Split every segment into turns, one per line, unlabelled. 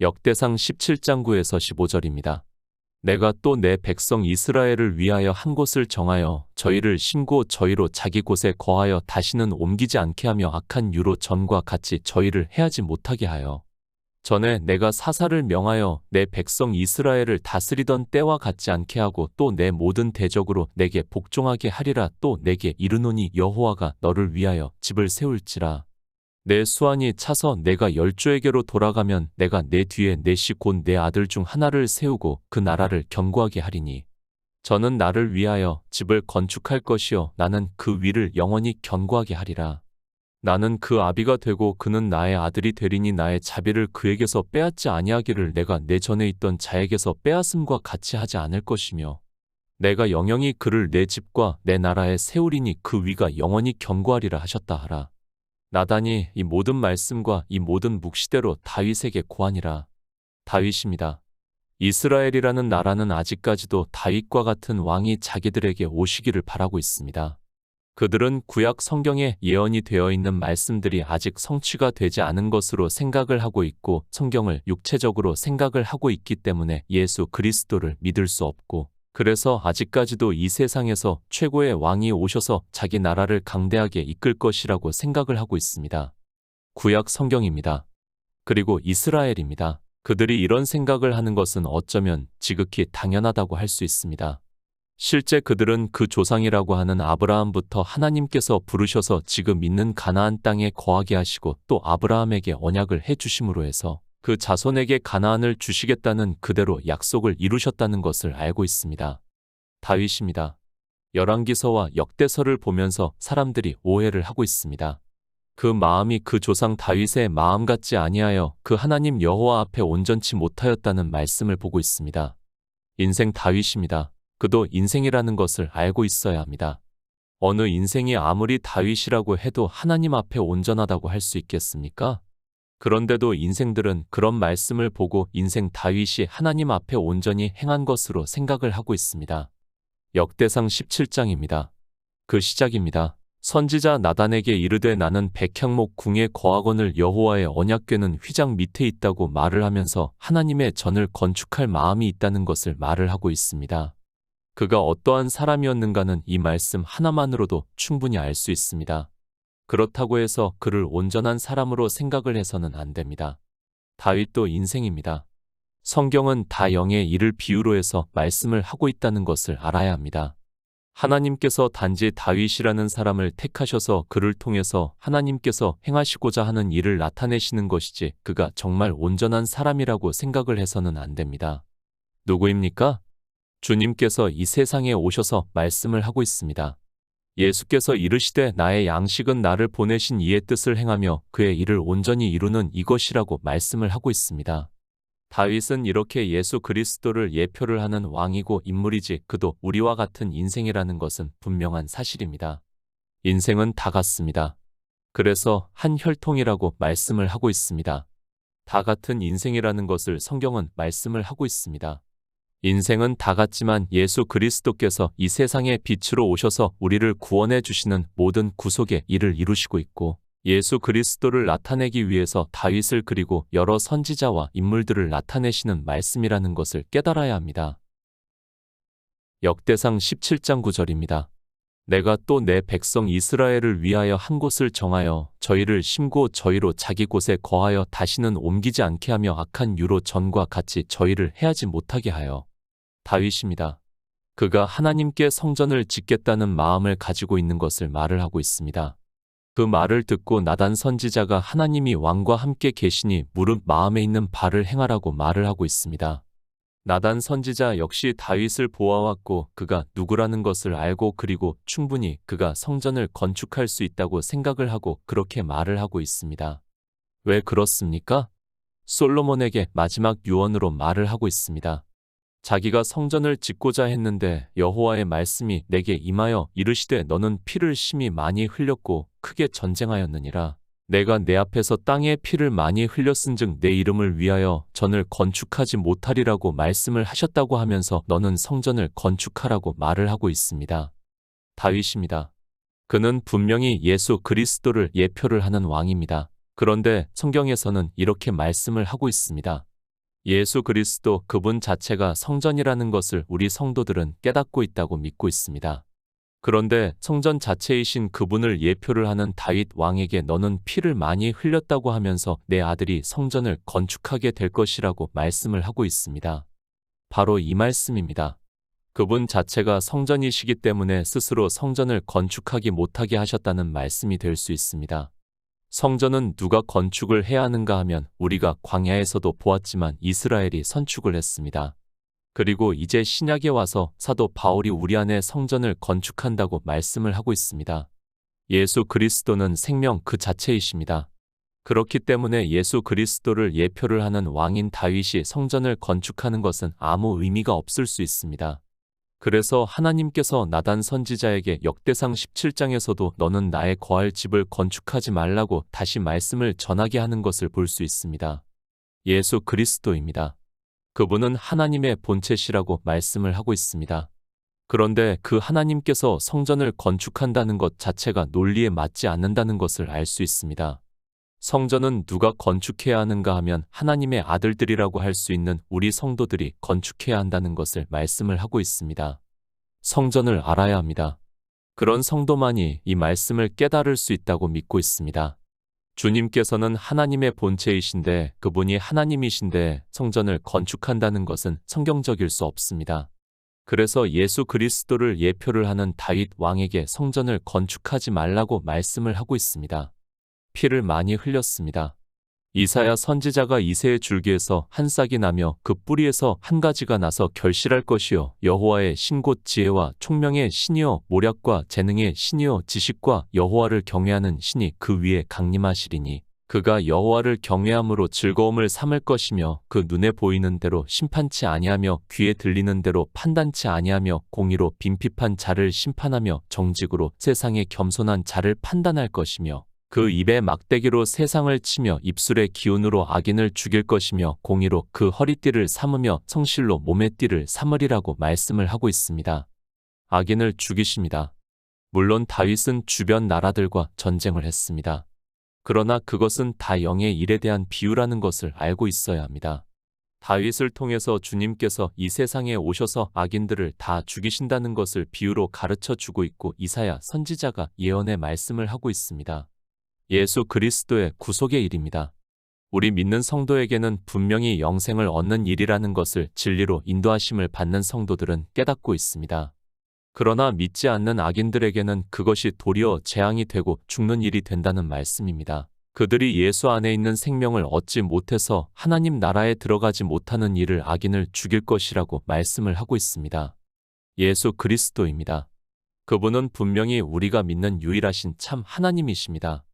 역대상 17장 9에서 15절입니다. 내가 또 내 백성 이스라엘을 위하여 한 곳을 정하여 저희를 심고 저희로 자기 곳에 거하여 다시는 옮기지 않게 하며 악한 유로 전과 같이 저희를 해하지 못하게 하여 전에 내가 사사를 명하여 내 백성 이스라엘을 다스리던 때와 같지 않게 하고 또 내 모든 대적으로 내게 복종하게 하리라. 또 내게 이르노니 여호와가 너를 위하여 집을 세울지라. 내 수완이 차서 내가 열조에게로 돌아가면 내가 내 뒤에 넷이 곧 내 아들 중 하나를 세우고 그 나라를 견고하게 하리니 저는 나를 위하여 집을 건축할 것이요 나는 그 위를 영원히 견고하게 하리라. 나는 그 아비가 되고 그는 나의 아들이 되리니 나의 자비를 그에게서 빼앗지 아니하기를 내가 내 전에 있던 자에게서 빼앗음과 같이 하지 않을 것이며 내가 영영이 그를 내 집과 내 나라에 세우리니 그 위가 영원히 견고하리라 하셨다 하라. 나단이 이 모든 말씀과 이 모든 묵시대로 다윗에게 고하니라. 다윗입니다. 이스라엘이라는 나라는 아직까지도 다윗과 같은 왕이 자기들에게 오시기를 바라고 있습니다. 그들은 구약 성경에 예언이 되어 있는 말씀들이 아직 성취가 되지 않은 것으로 생각을 하고 있고 성경을 육체적으로 생각을 하고 있기 때문에 예수 그리스도를 믿을 수 없고 그래서 아직까지도 이 세상에서 최고의 왕이 오셔서 자기 나라를 강대하게 이끌 것이라고 생각을 하고 있습니다. 구약 성경입니다. 그리고 이스라엘입니다. 그들이 이런 생각을 하는 것은 어쩌면 지극히 당연하다고 할 수 있습니다. 실제 그들은 그 조상이라고 하는 아브라함부터 하나님께서 부르셔서 지금 있는 가나안 땅에 거하게 하시고 또 아브라함에게 언약을 해주심으로 해서 그 자손에게 가나안을 주시겠다는 그대로 약속을 이루셨다는 것을 알고 있습니다. 다윗입니다. 열왕기서와 역대서를 보면서 사람들이 오해를 하고 있습니다. 그 마음이 그 조상 다윗의 마음 같지 아니하여 그 하나님 여호와 앞에 온전치 못하였다는 말씀을 보고 있습니다. 인생 다윗입니다. 그도 인생이라는 것을 알고 있어야 합니다. 어느 인생이 아무리 다윗이라고 해도 하나님 앞에 온전하다고 할 수 있겠습니까? 그런데도 인생들은 그런 말씀을 보고 인생 다윗이 하나님 앞에 온전히 행한 것으로 생각을 하고 있습니다. 역대상 17장입니다. 그 시작입니다. 선지자 나단에게 이르되 나는 백향목 궁에 거하거늘 여호와의 언약궤는 휘장 밑에 있다고 말을 하면서 하나님의 전을 건축할 마음이 있다는 것을 말을 하고 있습니다. 그가 어떠한 사람이었는가는 이 말씀 하나만으로도 충분히 알 수 있습니다. 그렇다고 해서 그를 온전한 사람으로 생각을 해서는 안 됩니다. 다윗도 인생입니다. 성경은 다 영의 일을 비유로 해서 말씀을 하고 있다는 것을 알아야 합니다. 하나님께서 단지 다윗이라는 사람을 택하셔서 그를 통해서 하나님께서 행하시고자 하는 일을 나타내시는 것이지 그가 정말 온전한 사람이라고 생각을 해서는 안 됩니다. 누구입니까? 주님께서 이 세상에 오셔서 말씀을 하고 있습니다. 예수께서 이르시되 나의 양식은 나를 보내신 이의 뜻을 행하며 그의 일을 온전히 이루는 이것이라고 말씀을 하고 있습니다. 다윗은 이렇게 예수 그리스도를 예표를 하는 왕이고 인물이지 그도 우리와 같은 인생이라는 것은 분명한 사실입니다. 인생은 다 같습니다. 그래서 한 혈통이라고 말씀을 하고 있습니다. 다 같은 인생이라는 것을 성경은 말씀을 하고 있습니다. 인생은 다 같지만 예수 그리스도께서 이 세상의 빛으로 오셔서 우리를 구원해 주시는 모든 구속의 일을 이루시고 있고 예수 그리스도를 나타내기 위해서 다윗을 그리고 여러 선지자와 인물들을 나타내시는 말씀이라는 것을 깨달아야 합니다. 역대상 17장 9절입니다. 내가 또 내 백성 이스라엘을 위하여 한 곳을 정하여 저희를 심고 저희로 자기 곳에 거하여 다시는 옮기지 않게 하며 악한 유로 전과 같이 저희를 해하지 못하게 하여 다윗입니다. 그가 하나님께 성전을 짓겠다는 마음을 가지고 있는 것을 말을 하고 있습니다. 그 말을 듣고 나단 선지자가 하나님이 왕과 함께 계시니 무릇 마음에 있는 바를 행하라고 말을 하고 있습니다. 나단 선지자 역시 다윗을 보아왔고 그가 누구라는 것을 알고 그리고 충분히 그가 성전을 건축할 수 있다고 생각을 하고 그렇게 말을 하고 있습니다. 왜 그렇습니까? 솔로몬에게 마지막 유언으로 말을 하고 있습니다. 자기가 성전을 짓고자 했는데 여호와의 말씀이 내게 임하여 이르시되 너는 피를 심히 많이 흘렸고 크게 전쟁하였느니라. 내가 내 앞에서 땅에 피를 많이 흘렸은즉 내 이름을 위하여 전을 건축하지 못하리라고 말씀을 하셨다고 하면서 너는 성전을 건축하라고 말을 하고 있습니다. 다윗입니다. 그는 분명히 예수 그리스도를 예표를 하는 왕입니다. 그런데 성경에서는 이렇게 말씀을 하고 있습니다. 예수 그리스도 그분 자체가 성전이라는 것을 우리 성도들은 깨닫고 있다고 믿고 있습니다. 그런데 성전 자체이신 그분을 예표를 하는 다윗 왕에게 너는 피를 많이 흘렸다고 하면서 내 아들이 성전을 건축하게 될 것이라고 말씀을 하고 있습니다. 바로 이 말씀입니다. 그분 자체가 성전이시기 때문에 스스로 성전을 건축하기 못하게 하셨다는 말씀이 될 수 있습니다. 성전은 누가 건축을 해야 하는가 하면 우리가 광야에서도 보았지만 이스라엘이 선축을 했습니다. 그리고 이제 신약에 와서 사도 바울이 우리 안에 성전을 건축한다고 말씀을 하고 있습니다. 예수 그리스도는 생명 그 자체이십니다. 그렇기 때문에 예수 그리스도를 예표를 하는 왕인 다윗이 성전을 건축하는 것은 아무 의미가 없을 수 있습니다. 그래서 하나님께서 나단 선지자에게 역대상 17장에서도 너는 나의 거할 집을 건축하지 말라고 다시 말씀을 전하게 하는 것을 볼 수 있습니다. 예수 그리스도입니다. 그분은 하나님의 본체시라고 말씀을 하고 있습니다. 그런데 그 하나님께서 성전을 건축한다는 것 자체가 논리에 맞지 않는다는 것을 알 수 있습니다. 성전은 누가 건축해야 하는가 하면 하나님의 아들들이라고 할 수 있는 우리 성도들이 건축해야 한다는 것을 말씀을 하고 있습니다. 성전을 알아야 합니다. 그런 성도만이 이 말씀을 깨달을 수 있다고 믿고 있습니다. 주님께서는 하나님의 본체이신데 그분이 하나님이신데 성전을 건축한다는 것은 성경적일 수 없습니다. 그래서 예수 그리스도를 예표를 하는 다윗 왕에게 성전을 건축하지 말라고 말씀을 하고 있습니다. 피를 많이 흘렸습니다. 이사야 선지자가 이새의 줄기에서 한 싹이 나며 그 뿌리에서 한 가지가 나서 결실할 것이요 여호와의 신 곧 지혜와 총명의 신이요 모략과 재능의 신이요 지식과 여호와를 경외하는 신이 그 위에 강림하시리니 그가 여호와를 경외함으로 즐거움을 삼을 것이며 그 눈에 보이는 대로 심판치 아니하며 귀에 들리는 대로 판단치 아니하며 공의로 빈핍한 자를 심판하며 정직으로 세상에 겸손한 자를 판단할 것이며 그 입에 막대기로 세상을 치며 입술의 기운으로 악인을 죽일 것이며 공의로 그 허리띠를 삼으며 성실로 몸의 띠를 삼으리라고 말씀을 하고 있습니다. 악인을 죽이십니다. 물론 다윗은 주변 나라들과 전쟁을 했습니다. 그러나 그것은 다 영의 일에 대한 비유라는 것을 알고 있어야 합니다. 다윗을 통해서 주님께서 이 세상에 오셔서 악인들을 다 죽이신다는 것을 비유로 가르쳐 주고 있고 이사야 선지자가 예언의 말씀을 하고 있습니다. 예수 그리스도의 구속의 일입니다. 우리 믿는 성도에게는 분명히 영생을 얻는 일이라는 것을 진리로 인도하심을 받는 성도들은 깨닫고 있습니다. 그러나 믿지 않는 악인들에게는 그것이 도리어 재앙이 되고 죽는 일이 된다는 말씀입니다. 그들이 예수 안에 있는 생명을 얻지 못해서 하나님 나라에 들어가지 못하는 일을 악인을 죽일 것이라고 말씀을 하고 있습니다. 예수 그리스도입니다. 그분은 분명히 우리가 믿는 유일하신 참 하나님이십니다.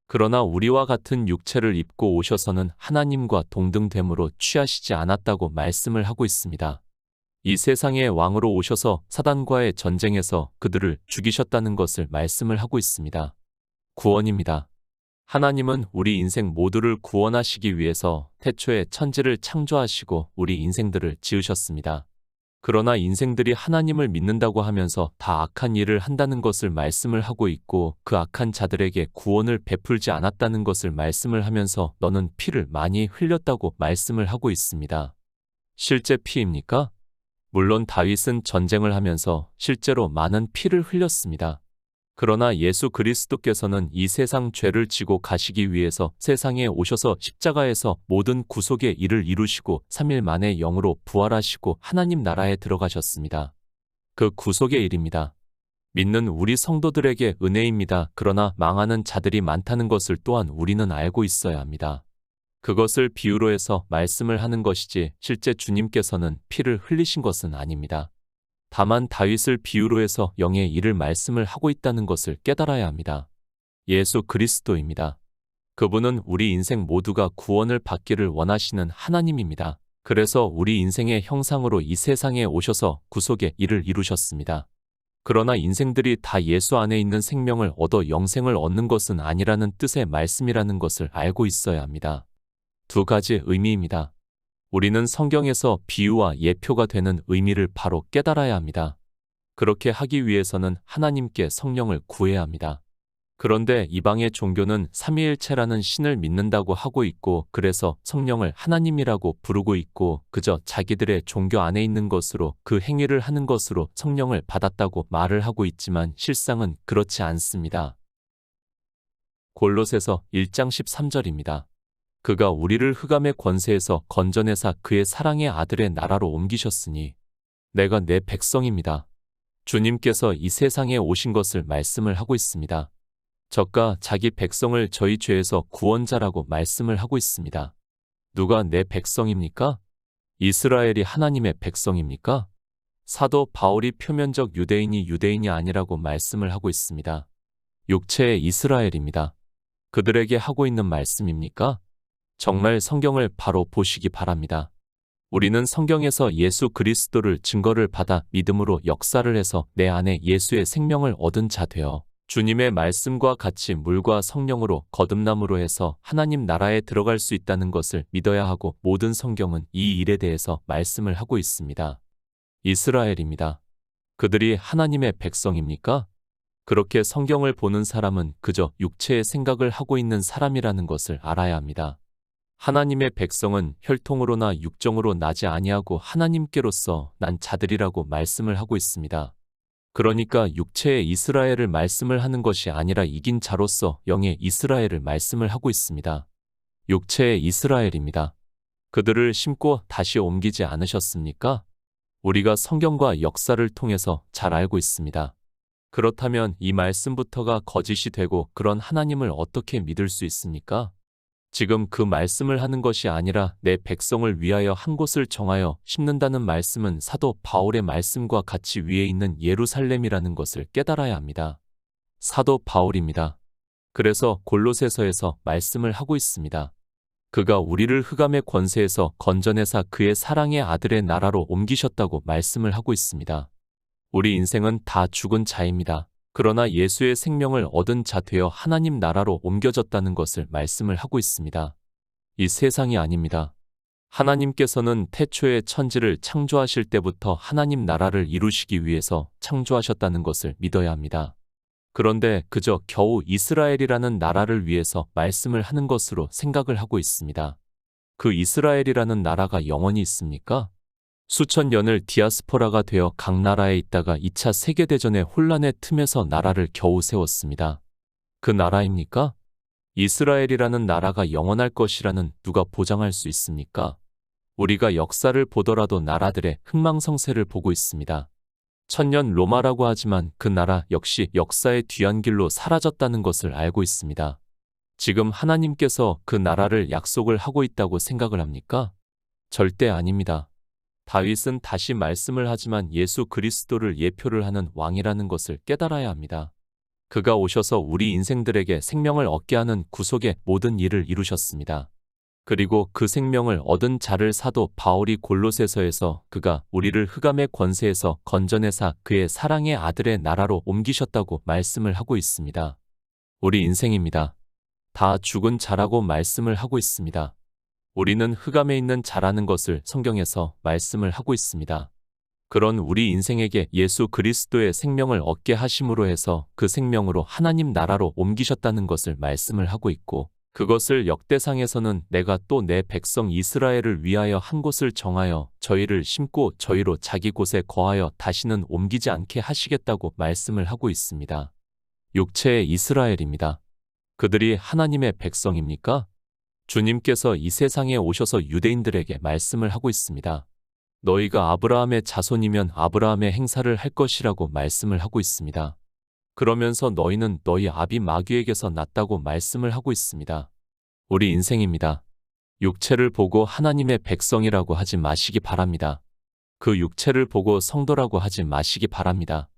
그러나 우리와 같은 육체를 입고 오셔서는 하나님과 동등됨으로 취하시지 않았다고 말씀을 하고 있습니다. 이 세상의 왕으로 오셔서 사단과의 전쟁에서 그들을 죽이셨다는 것을 말씀을 하고 있습니다. 구원입니다. 하나님은 우리 인생 모두를 구원하시기 위해서 태초에 천지를 창조하시고 우리 인생들을 지으셨습니다. 그러나 인생들이 하나님을 믿는다고 하면서 다 악한 일을 한다는 것을 말씀을 하고 있고 그 악한 자들에게 구원을 베풀지 않았다는 것을 말씀을 하면서 너는 피를 많이 흘렸다고 말씀을 하고 있습니다. 실제 피입니까? 물론 다윗은 전쟁을 하면서 실제로 많은 피를 흘렸습니다. 그러나 예수 그리스도께서는 이 세상 죄를 지고 가시기 위해서 세상에 오셔서 십자가에서 모든 구속의 일을 이루시고 3일 만에 영으로 부활하시고 하나님 나라에 들어가셨습니다. 그 구속의 일입니다. 믿는 우리 성도들에게 은혜입니다. 그러나 망하는 자들이 많다는 것을 또한 우리는 알고 있어야 합니다. 그것을 비유로 해서 말씀을 하는 것이지 실제 주님께서는 피를 흘리신 것은 아닙니다. 다만 다윗을 비유로 해서 영의 일을 말씀을 하고 있다는 것을 깨달아야 합니다. 예수 그리스도입니다. 그분은 우리 인생 모두가 구원을 받기를 원하시는 하나님입니다. 그래서 우리 인생의 형상으로 이 세상에 오셔서 구속의 일을 이루셨습니다. 그러나 인생들이 다 예수 안에 있는 생명을 얻어 영생을 얻는 것은 아니라는 뜻의 말씀이라는 것을 알고 있어야 합니다. 두 가지 의미입니다. 우리는 성경에서 비유와 예표가 되는 의미를 바로 깨달아야 합니다. 그렇게 하기 위해서는 하나님께 성령을 구해야 합니다. 그런데 이방의 종교는 삼위일체라는 신을 믿는다고 하고 있고 그래서 성령을 하나님이라고 부르고 있고 그저 자기들의 종교 안에 있는 것으로 그 행위를 하는 것으로 성령을 받았다고 말을 하고 있지만 실상은 그렇지 않습니다. 골로새서 1장 13절입니다. 그가 우리를 흑암의 권세에서 건져내사 그의 사랑의 아들의 나라로 옮기셨으니 내가 내 백성입니다. 주님께서 이 세상에 오신 것을 말씀을 하고 있습니다. 저가 자기 백성을 저희 죄에서 구원자라고 말씀을 하고 있습니다. 누가 내 백성입니까? 이스라엘이 하나님의 백성입니까? 사도 바울이 표면적 유대인이 아니라고 말씀을 하고 있습니다. 육체의 이스라엘입니다. 그들에게 하고 있는 말씀입니까? 정말 성경을 바로 보시기 바랍니다. 우리는 성경에서 예수 그리스도를 증거를 받아 믿음으로 역사를 해서 내 안에 예수의 생명을 얻은 자 되어 주님의 말씀과 같이 물과 성령으로 거듭남으로 해서 하나님 나라에 들어갈 수 있다는 것을 믿어야 하고 모든 성경은 이 일에 대해서 말씀을 하고 있습니다. 이스라엘입니다. 그들이 하나님의 백성입니까? 그렇게 성경을 보는 사람은 그저 육체의 생각을 하고 있는 사람이라는 것을 알아야 합니다. 하나님의 백성은 혈통으로나 육정으로 나지 아니하고 하나님께로서 난 자들이라고 말씀을 하고 있습니다. 그러니까 육체의 이스라엘을 말씀을 하는 것이 아니라 이긴 자로서 영의 이스라엘을 말씀을 하고 있습니다. 육체의 이스라엘입니다. 그들을 심고 다시 옮기지 않으셨습니까? 우리가 성경과 역사를 통해서 잘 알고 있습니다. 그렇다면 이 말씀부터가 거짓이 되고 그런 하나님을 어떻게 믿을 수 있습니까? 지금 그 말씀을 하는 것이 아니라 내 백성을 위하여 한 곳을 정하여 심는다는 말씀은 사도 바울의 말씀과 같이 위에 있는 예루살렘이라는 것을 깨달아야 합니다. 사도 바울입니다. 그래서 골로새서에서 말씀을 하고 있습니다. 그가 우리를 흑암의 권세에서 건져내사 그의 사랑의 아들의 나라로 옮기셨다고 말씀을 하고 있습니다. 우리 인생은 다 죽은 자입니다. 그러나 예수의 생명을 얻은 자 되어 하나님 나라로 옮겨졌다는 것을 말씀을 하고 있습니다. 이 세상이 아닙니다. 하나님께서는 태초에 천지를 창조하실 때부터 하나님 나라를 이루시기 위해서 창조하셨다는 것을 믿어야 합니다. 그런데 그저 겨우 이스라엘이라는 나라를 위해서 말씀을 하는 것으로 생각을 하고 있습니다. 그 이스라엘이라는 나라가 영원히 있습니까? 수천 년을 디아스포라가 되어 각 나라에 있다가 2차 세계대전의 혼란의 틈에서 나라를 겨우 세웠습니다. 그 나라입니까? 이스라엘이라는 나라가 영원할 것이라는 누가 보장할 수 있습니까? 우리가 역사를 보더라도 나라들의 흥망성쇠를 보고 있습니다. 천년 로마라고 하지만 그 나라 역시 역사의 뒤안길로 사라졌다는 것을 알고 있습니다. 지금 하나님께서 그 나라를 약속을 하고 있다고 생각을 합니까? 절대 아닙니다. 다윗은 다시 말씀을 하지만 예수 그리스도를 예표를 하는 왕이라는 것을 깨달아야 합니다. 그가 오셔서 우리 인생들에게 생명을 얻게 하는 구속의 모든 일을 이루셨습니다. 그리고 그 생명을 얻은 자를 사도 바울이 골로새서에서 그가 우리를 흑암의 권세에서 건져내사 그의 사랑의 아들의 나라로 옮기셨다고 말씀을 하고 있습니다. 우리 인생입니다. 다 죽은 자라고 말씀을 하고 있습니다. 우리는 흑암에 있는 자라는 것을 성경에서 말씀을 하고 있습니다. 그런 우리 인생에게 예수 그리스도의 생명을 얻게 하심으로 해서 그 생명으로 하나님 나라로 옮기셨다는 것을 말씀을 하고 있고 그것을 역대상에서는 내가 또 내 백성 이스라엘을 위하여 한 곳을 정하여 저희를 심고 저희로 자기 곳에 거하여 다시는 옮기지 않게 하시겠다고 말씀을 하고 있습니다. 육체의 이스라엘입니다. 그들이 하나님의 백성입니까? 주님께서 이 세상에 오셔서 유대인들에게 말씀을 하고 있습니다. 너희가 아브라함의 자손이면 아브라함의 행사를 할 것이라고 말씀을 하고 있습니다. 그러면서 너희는 너희 아비 마귀에게서 났다고 말씀을 하고 있습니다. 우리 인생입니다. 육체를 보고 하나님의 백성이라고 하지 마시기 바랍니다. 그 육체를 보고 성도라고 하지 마시기 바랍니다.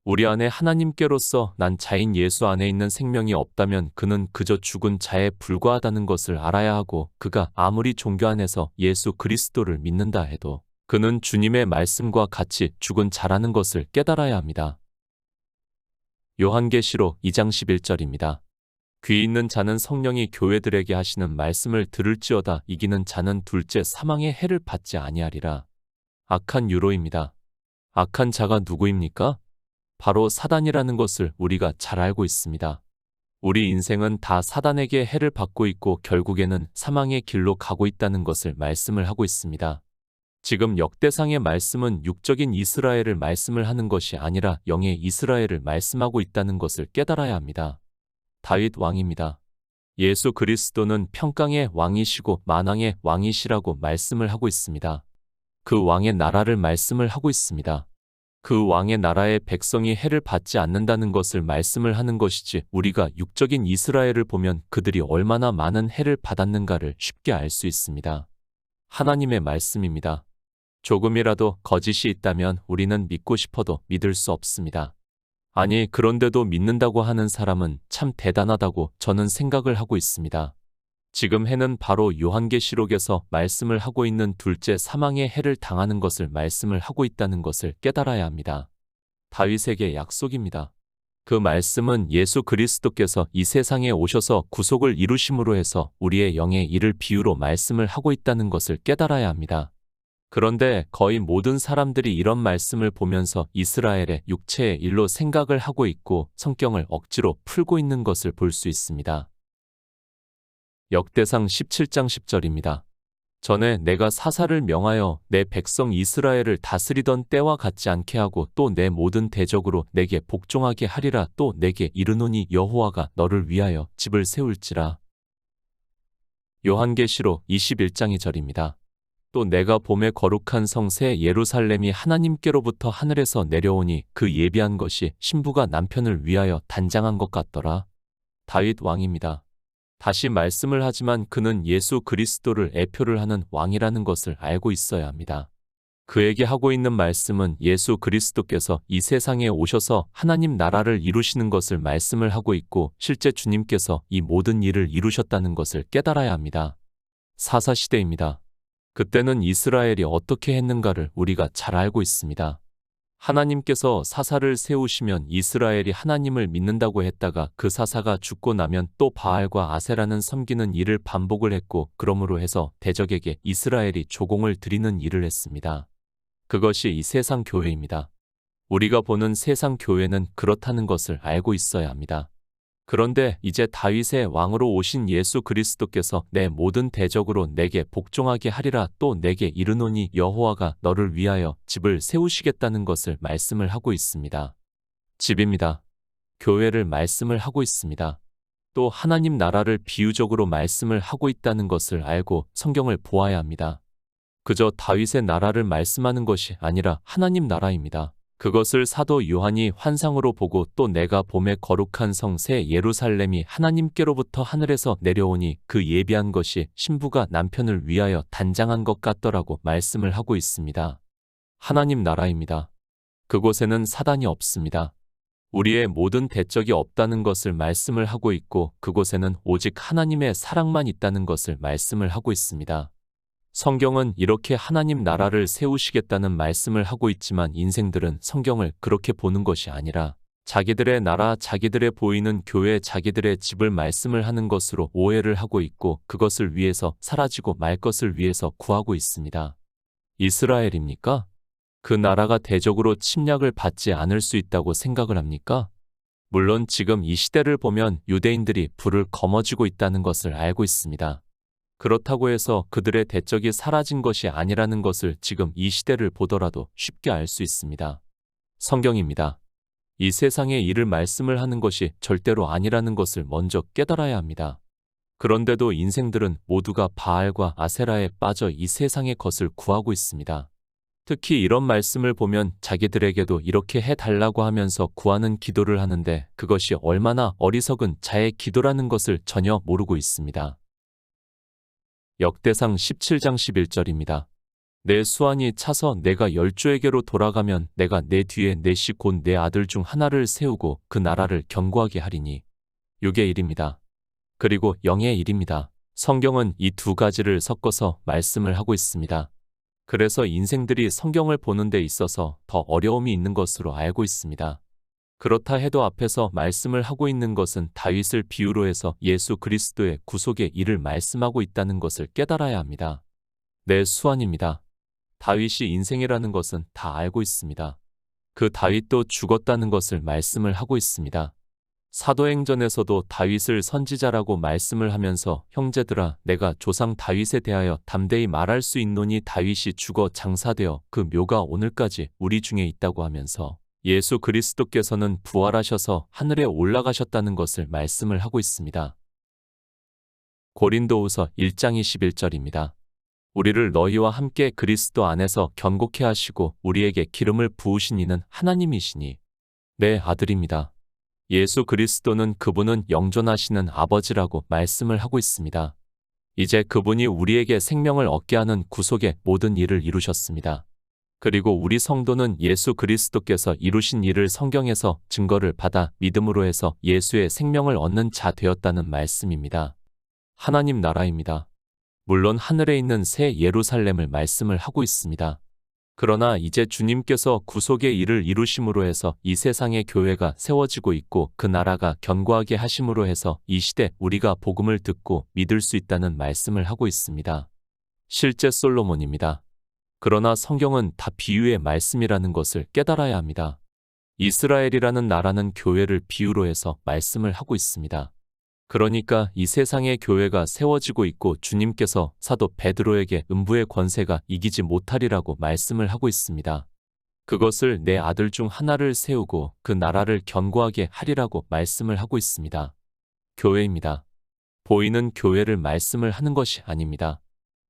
우리 안에 하나님께로서 난 자인 예수 안에 있는 생명이 없다면 그는 그저 죽은 자에 불과하다는 것을 알아야 하고 그가 아무리 종교 안에서 예수 그리스도를 믿는다 해도 그는 주님의 말씀과 같이 죽은 자라는 것을 깨달아야 합니다. 요한계시록 2장 11절입니다. 귀 있는 자는 성령이 교회들에게 하시는 말씀을 들을지어다. 이기는 자는 둘째 사망의 해를 받지 아니하리라. 악한 유로입니다. 악한 자가 누구입니까? 바로 사단이라는 것을 우리가 잘 알고 있습니다. 우리 인생은 다 사단에게 해를 받고 있고 결국에는 사망의 길로 가고 있다는 것을 말씀을 하고 있습니다. 지금 역대상의 말씀은 육적인 이스라엘을 말씀을 하는 것이 아니라 영의 이스라엘을 말씀하고 있다는 것을 깨달아야 합니다. 다윗 왕입니다. 예수 그리스도는 평강의 왕이시고 만왕의 왕이시라고 말씀을 하고 있습니다. 그 왕의 나라를 말씀을 하고 있습니다. 그 왕의 나라의 백성이 해를 받지 않는다는 것을 말씀을 하는 것이지 우리가 육적인 이스라엘을 보면 그들이 얼마나 많은 해를 받았는가를 쉽게 알 수 있습니다. 하나님의 말씀입니다. 조금이라도 거짓이 있다면 우리는 믿고 싶어도 믿을 수 없습니다. 아니, 그런데도 믿는다고 하는 사람은 참 대단하다고 저는 생각을 하고 있습니다. 지금 해는 바로 요한계시록에서 말씀을 하고 있는 둘째 사망의 해를 당하는 것을 말씀을 하고 있다는 것을 깨달아야 합니다. 다윗에게 약속입니다. 그 말씀은 예수 그리스도께서 이 세상에 오셔서 구속을 이루심으로 해서 우리의 영의 일을 비유로 말씀을 하고 있다는 것을 깨달아야 합니다. 그런데 거의 모든 사람들이 이런 말씀을 보면서 이스라엘의 육체의 일로 생각을 하고 있고 성경을 억지로 풀고 있는 것을 볼 수 있습니다. 역대상 17장 10절입니다. 전에 내가 사사를 명하여 내 백성 이스라엘을 다스리던 때와 같지 않게 하고 또 내 모든 대적으로 내게 복종하게 하리라. 또 내게 이르노니 여호와가 너를 위하여 집을 세울지라. 요한계시록 21장 2절입니다. 또 내가 봄에 거룩한 성새 예루살렘이 하나님께로부터 하늘에서 내려오니 그 예비한 것이 신부가 남편을 위하여 단장한 것 같더라. 다윗 왕입니다. 다시 말씀을 하지만 그는 예수 그리스도를 애표를 하는 왕이라는 것을 알고 있어야 합니다. 그에게 하고 있는 말씀은 예수 그리스도께서 이 세상에 오셔서 하나님 나라를 이루시는 것을 말씀을 하고 있고 실제 주님께서 이 모든 일을 이루셨다는 것을 깨달아야 합니다. 사사시대입니다. 그때는 이스라엘이 어떻게 했는가를 우리가 잘 알고 있습니다. 하나님께서 사사를 세우시면 이스라엘이 하나님을 믿는다고 했다가 그 사사가 죽고 나면 또 바알과 아세라는 섬기는 일을 반복을 했고 그러므로 해서 대적에게 이스라엘이 조공을 드리는 일을 했습니다. 그것이 이 세상 교회입니다. 우리가 보는 세상 교회는 그렇다는 것을 알고 있어야 합니다. 그런데 이제 다윗의 왕으로 오신 예수 그리스도께서 내 모든 대적으로 내게 복종하게 하리라. 또 내게 이르노니 여호와가 너를 위하여 집을 세우시겠다는 것을 말씀을 하고 있습니다. 집입니다. 교회를 말씀을 하고 있습니다. 또 하나님 나라를 비유적으로 말씀을 하고 있다는 것을 알고 성경을 보아야 합니다. 그저 다윗의 나라를 말씀하는 것이 아니라 하나님 나라입니다. 그것을 사도 요한이 환상으로 보고 또 내가 봄에 거룩한 성새 예루살렘이 하나님께로부터 하늘에서 내려오니 그 예비한 것이 신부가 남편을 위하여 단장한 것 같더라고 말씀을 하고 있습니다. 하나님 나라입니다. 그곳에는 사단이 없습니다. 우리의 모든 대적이 없다는 것을 말씀을 하고 있고 그곳에는 오직 하나님의 사랑만 있다는 것을 말씀을 하고 있습니다. 성경은 이렇게 하나님 나라를 세우시겠다는 말씀을 하고 있지만 인생들은 성경을 그렇게 보는 것이 아니라 자기들의 나라, 자기들의 보이는 교회, 자기들의 집을 말씀을 하는 것으로 오해를 하고 있고 그것을 위해서 사라지고 말 것을 위해서 구하고 있습니다. 이스라엘입니까? 그 나라가 대적으로 침략을 받지 않을 수 있다고 생각을 합니까? 물론 지금 이 시대를 보면 유대인들이 불을 거머쥐고 있다는 것을 알고 있습니다. 그렇다고 해서 그들의 대적이 사라진 것이 아니라는 것을 지금 이 시대를 보더라도 쉽게 알 수 있습니다. 성경입니다. 이 세상의 일을 말씀을 하는 것이 절대로 아니라는 것을 먼저 깨달아야 합니다. 그런데도 인생들은 모두가 바알과 아세라에 빠져 이 세상의 것을 구하고 있습니다. 특히 이런 말씀을 보면 자기들에게도 이렇게 해달라고 하면서 구하는 기도를 하는데 그것이 얼마나 어리석은 자의 기도라는 것을 전혀 모르고 있습니다. 역대상 17장 11절입니다. 내 수완이 차서 내가 열조에게로 돌아가면 내가 내 뒤에 넷이 곧 내 아들 중 하나를 세우고 그 나라를 견고하게 하리니. 6의 1입니다. 그리고 0의 1입니다. 성경은 이 두 가지를 섞어서 말씀을 하고 있습니다. 그래서 인생들이 성경을 보는 데 있어서 더 어려움이 있는 것으로 알고 있습니다. 그렇다 해도 앞에서 말씀을 하고 있는 것은 다윗을 비유로 해서 예수 그리스도의 구속의 일을 말씀하고 있다는 것을 깨달아야 합니다. 내 수완입니다. 다윗이 인생이라는 것은 다 알고 있습니다. 그 다윗도 죽었다는 것을 말씀을 하고 있습니다. 사도행전에서도 다윗을 선지자라고 말씀을 하면서 형제들아 내가 조상 다윗에 대하여 담대히 말할 수 있노니 다윗이 죽어 장사되어 그 묘가 오늘까지 우리 중에 있다고 하면서 예수 그리스도께서는 부활하셔서 하늘에 올라가셨다는 것을 말씀을 하고 있습니다. 고린도후서 1장 21절입니다. 우리를 너희와 함께 그리스도 안에서 견고케 하시고 우리에게 기름을 부으신 이는 하나님이시니 내 아들입니다. 예수 그리스도는 그분은 영존하시는 아버지라고 말씀을 하고 있습니다. 이제 그분이 우리에게 생명을 얻게 하는 구속의 모든 일을 이루셨습니다. 그리고 우리 성도는 예수 그리스도께서 이루신 일을 성경에서 증거를 받아 믿음으로 해서 예수의 생명을 얻는 자 되었다는 말씀입니다. 하나님 나라입니다. 물론 하늘에 있는 새 예루살렘을 말씀을 하고 있습니다. 그러나 이제 주님께서 구속의 일을 이루심으로 해서 이 세상의 교회가 세워지고 있고 그 나라가 견고하게 하심으로 해서 이 시대 우리가 복음을 듣고 믿을 수 있다는 말씀을 하고 있습니다. 실제 솔로몬입니다. 그러나 성경은 다 비유의 말씀이라는 것을 깨달아야 합니다. 이스라엘이라는 나라는 교회를 비유로 해서 말씀을 하고 있습니다. 그러니까 이 세상의 교회가 세워지고 있고 주님께서 사도 베드로에게 음부의 권세가 이기지 못하리라고 말씀을 하고 있습니다. 그것을 내 아들 중 하나를 세우고 그 나라를 견고하게 하리라고 말씀을 하고 있습니다. 교회입니다. 보이는 교회를 말씀을 하는 것이 아닙니다.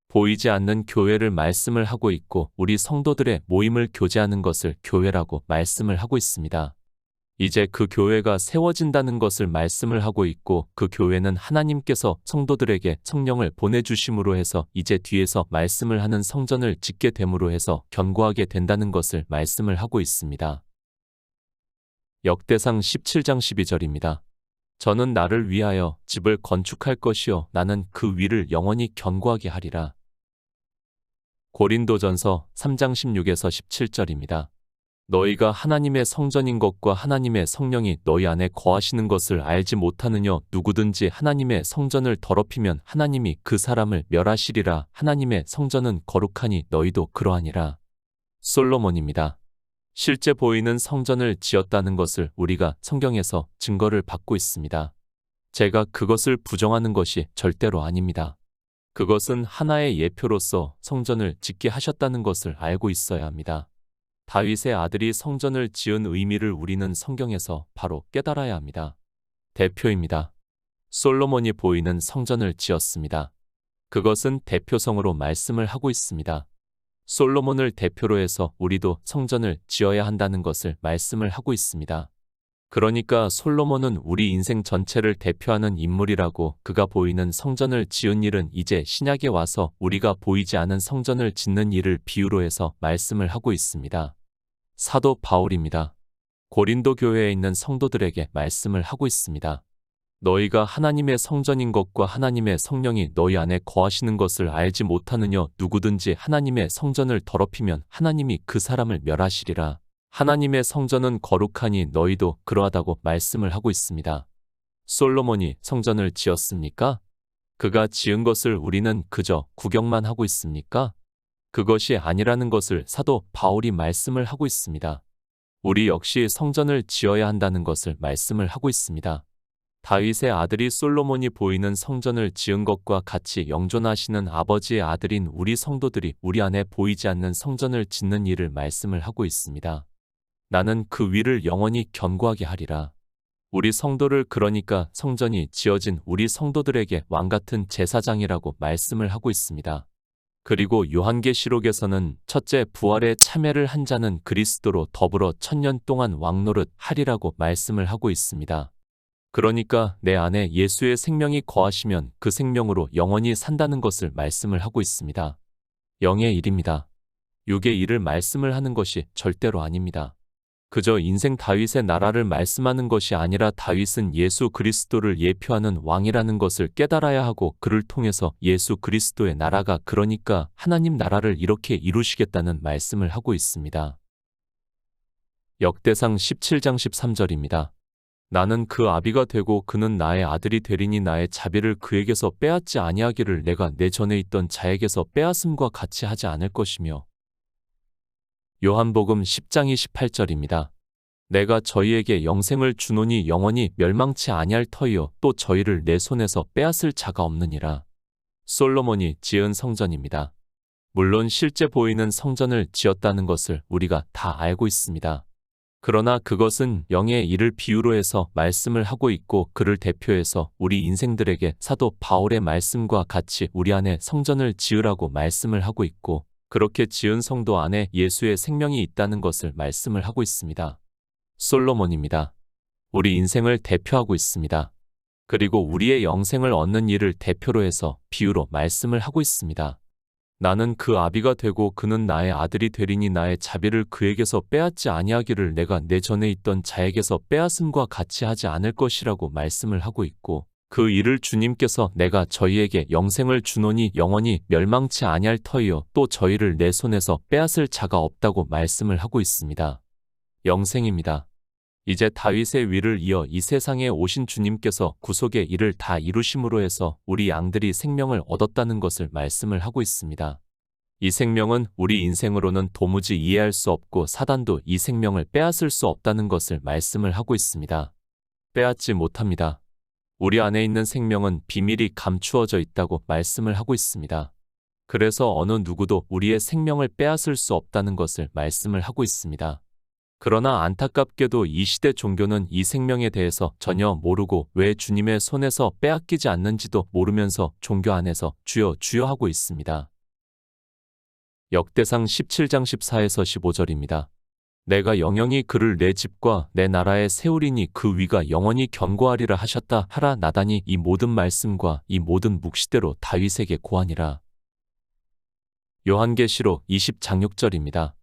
보이지 않는 교회를 말씀을 하고 있고 우리 성도들의 모임을 교제하는 것을 교회라고 말씀을 하고 있습니다. 이제 그 교회가 세워진다는 것을 말씀을 하고 있고 그 교회는 하나님께서 성도들에게 성령을 보내주심으로 해서 이제 뒤에서 말씀을 하는 성전을 짓게 됨으로 해서 견고하게 된다는 것을 말씀을 하고 있습니다. 역대상 17장 12절입니다. 저는 나를 위하여 집을 건축할 것이요 나는 그 위를 영원히 견고하게 하리라. 고린도전서 3장 16에서 17절입니다. 너희가 하나님의 성전인 것과 하나님의 성령이 너희 안에 거하시는 것을 알지 못하느냐 누구든지 하나님의 성전을 더럽히면 하나님이 그 사람을 멸하시리라. 하나님의 성전은 거룩하니 너희도 그러하니라. 솔로몬입니다. 실제 보이는 성전을 지었다는 것을 우리가 성경에서 증거를 받고 있습니다. 제가 그것을 부정하는 것이 절대로 아닙니다. 그것은 하나의 예표로서 성전을 짓게 하셨다는 것을 알고 있어야 합니다. 다윗의 아들이 성전을 지은 의미를 우리는 성경에서 바로 깨달아야 합니다. 대표입니다. 솔로몬이 보이는 성전을 지었습니다. 그것은 대표성으로 말씀을 하고 있습니다. 솔로몬을 대표로 해서 우리도 성전을 지어야 한다는 것을 말씀을 하고 있습니다. 그러니까 솔로몬은 우리 인생 전체를 대표하는 인물이라고 그가 보이는 성전을 지은 일은 이제 신약에 와서 우리가 보이지 않은 성전을 짓는 일을 비유로 해서 말씀을 하고 있습니다. 사도 바울입니다. 고린도 교회에 있는 성도들에게 말씀을 하고 있습니다. 너희가 하나님의 성전인 것과 하나님의 성령이 너희 안에 거하시는 것을 알지 못하느냐 누구든지 하나님의 성전을 더럽히면 하나님이 그 사람을 멸하시리라. 하나님의 성전은 거룩하니 너희도 그러하다고 말씀을 하고 있습니다. 솔로몬이 성전을 지었습니까? 그가 지은 것을 우리는 그저 구경만 하고 있습니까? 그것이 아니라는 것을 사도 바울이 말씀을 하고 있습니다. 우리 역시 성전을 지어야 한다는 것을 말씀을 하고 있습니다. 다윗의 아들이 솔로몬이 보이는 성전을 지은 것과 같이 영존하시는 아버지의 아들인 우리 성도들이 우리 안에 보이지 않는 성전을 짓는 일을 말씀을 하고 있습니다. 나는 그 위를 영원히 견고하게 하리라. 우리 성도를 그러니까 성전이 지어진 우리 성도들에게 왕같은 제사장이라고 말씀을 하고 있습니다. 그리고 요한계시록에서는 첫째 부활에 참여를 한 자는 그리스도로 더불어 1000년 동안 왕노릇 하리라고 말씀을 하고 있습니다. 그러니까 내 안에 예수의 생명이 거하시면 그 생명으로 영원히 산다는 것을 말씀을 하고 있습니다. 영의 일입니다. 육의 일을 말씀을 하는 것이 절대로 아닙니다. 그저 인생 다윗의 나라를 말씀하는 것이 아니라 다윗은 예수 그리스도를 예표하는 왕이라는 것을 깨달아야 하고 그를 통해서 예수 그리스도의 나라가 그러니까 하나님 나라를 이렇게 이루시겠다는 말씀을 하고 있습니다. 역대상 17장 13절입니다. 나는 그 아비가 되고 그는 나의 아들이 되리니 나의 자비를 그에게서 빼앗지 아니하기를 내가 내 전에 있던 자에게서 빼앗음과 같이 하지 않을 것이며 요한복음 10장 28절입니다. 내가 저희에게 영생을 주노니 영원히 멸망치 아니할 터이요 또 저희를 내 손에서 빼앗을 자가 없느니라. 솔로몬이 지은 성전입니다. 물론 실제 보이는 성전을 지었다는 것을 우리가 다 알고 있습니다. 그러나 그것은 영의 일을 비유로 해서 말씀을 하고 있고 그를 대표해서 우리 인생들에게 사도 바울의 말씀과 같이 우리 안에 성전을 지으라고 말씀을 하고 있고 그렇게 지은 성도 안에 예수의 생명이 있다는 것을 말씀을 하고 있습니다. 솔로몬입니다. 우리 인생을 대표하고 있습니다. 그리고 우리의 영생을 얻는 일을 대표로 해서 비유로 말씀을 하고 있습니다. 나는 그 아비가 되고 그는 나의 아들이 되리니 나의 자비를 그에게서 빼앗지 아니하기를 내가 내 전에 있던 자에게서 빼앗음과 같이 하지 않을 것이라고 말씀을 하고 있고 그 일을 주님께서 내가 저희에게 영생을 주노니 영원히 멸망치 아니할 터이요 또 저희를 내 손에서 빼앗을 자가 없다고 말씀을 하고 있습니다. 영생입니다. 이제 다윗의 위를 이어 이 세상에 오신 주님께서 구속의 일을 다 이루심으로 해서 우리 양들이 생명을 얻었다는 것을 말씀을 하고 있습니다. 이 생명은 우리 인생으로는 도무지 이해할 수 없고 사단도 이 생명을 빼앗을 수 없다는 것을 말씀을 하고 있습니다. 빼앗지 못합니다. 우리 안에 있는 생명은 비밀이 감추어져 있다고 말씀을 하고 있습니다. 그래서 어느 누구도 우리의 생명을 빼앗을 수 없다는 것을 말씀을 하고 있습니다. 그러나 안타깝게도 이 시대 종교는 이 생명에 대해서 전혀 모르고 왜 주님의 손에서 빼앗기지 않는지도 모르면서 종교 안에서 주여 주여 하고 있습니다. 역대상 17장 14에서 15절입니다. 내가 영영이 그를 내 집과 내 나라에 세우리니 그 위가 영원히 견고하리라 하셨다 하라. 나단이 이 모든 말씀과 이 모든 묵시대로 다윗에게 고하니라. 요한계시록 20장 6절입니다.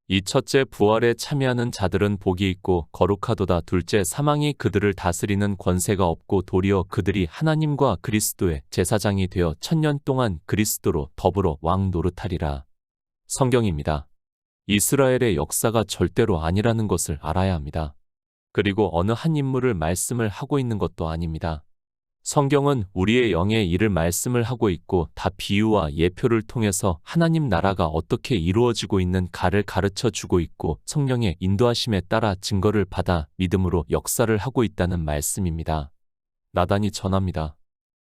이 첫째 부활에 참여하는 자들은 복이 있고 거룩하도다. 둘째 사망이 그들을 다스리는 권세가 없고 도리어 그들이 하나님과 그리스도의 제사장이 되어 1000년 동안 그리스도로 더불어 왕 노릇하리라. 성경입니다. 이스라엘의 역사가 절대로 아니라는 것을 알아야 합니다. 그리고 어느 한 인물을 말씀을 하고 있는 것도 아닙니다. 성경은 우리의 영의 일을 말씀을 하고 있고 다 비유와 예표를 통해서 하나님 나라가 어떻게 이루어지고 있는가를 가르쳐 주고 있고 성령의 인도하심에 따라 증거를 받아 믿음으로 역사를 하고 있다는 말씀입니다. 나단이 전합니다.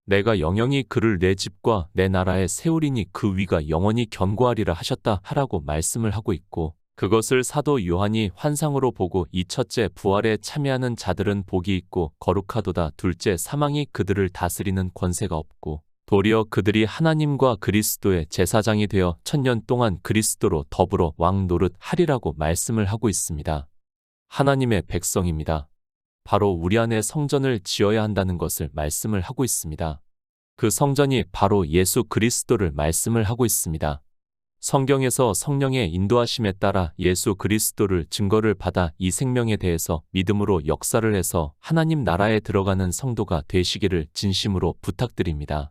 내가 영영이 그를 내 집과 내 나라에 세우리니 그 위가 영원히 견고하리라 하셨다 하라고 말씀을 하고 있고 그것을 사도 요한이 환상으로 보고 이 첫째 부활에 참여하는 자들은 복이 있고 거룩하도다. 둘째 사망이 그들을 다스리는 권세가 없고 도리어 그들이 하나님과 그리스도의 제사장이 되어 1000년 동안 그리스도로 더불어 왕 노릇하리라고 말씀을 하고 있습니다. 하나님의 백성입니다. 바로 우리 안에 성전을 지어야 한다는 것을 말씀을 하고 있습니다. 그 성전이 바로 예수 그리스도를 말씀을 하고 있습니다. 성경에서 성령의 인도하심에 따라 예수 그리스도를 증거를 받아 이 생명에 대해서 믿음으로 역사를 해서 하나님 나라에 들어가는 성도가 되시기를 진심으로 부탁드립니다.